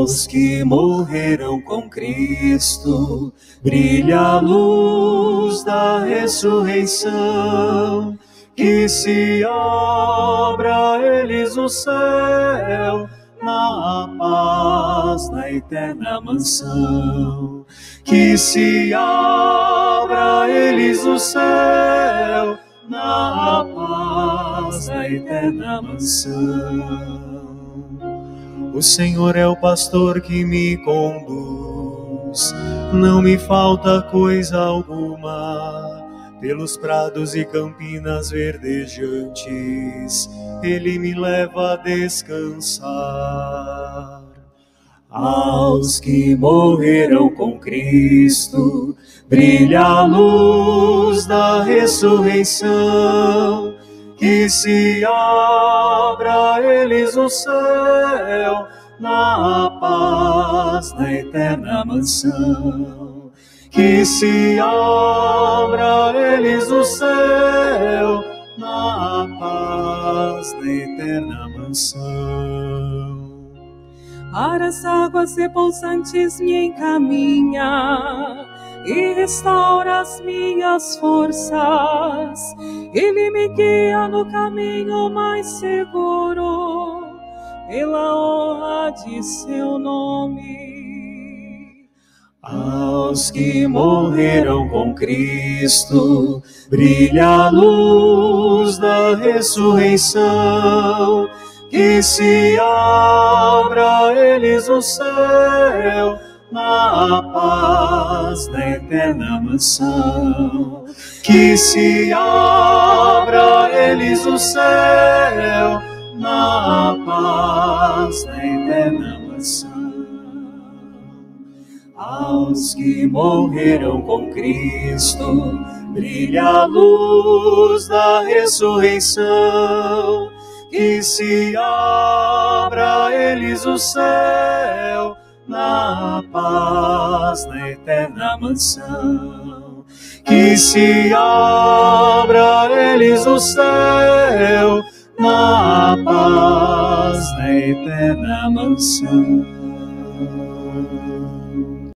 Aos que morreram com Cristo, brilha a luz da ressurreição. Que se abra a eles o céu, na paz, na eterna mansão. Que se abra a eles o céu, na paz, na eterna mansão. O Senhor é o pastor que me conduz, não me falta coisa alguma. Pelos prados e campinas verdejantes, Ele me leva a descansar. Aos que morreram com Cristo, brilha a luz da ressurreição. Que se abra a eles o céu, na paz, na eterna mansão. Que se abra a eles o céu, na paz, na eterna mansão. Para as águas repousantes me encaminha e restaura as minhas forças. Ele me guia no caminho mais seguro, pela honra de seu nome. Aos que morreram com Cristo, brilha a luz da ressurreição. Que se abra a eles o céu, na paz, na eterna mansão. Que se abra a eles o céu, na paz, na eterna mansão. Aos que morreram com Cristo, brilha a luz da ressurreição. Que se abra a eles o céu, na paz, na eterna mansão. Que se abra a eles o céu, na paz, na eterna mansão.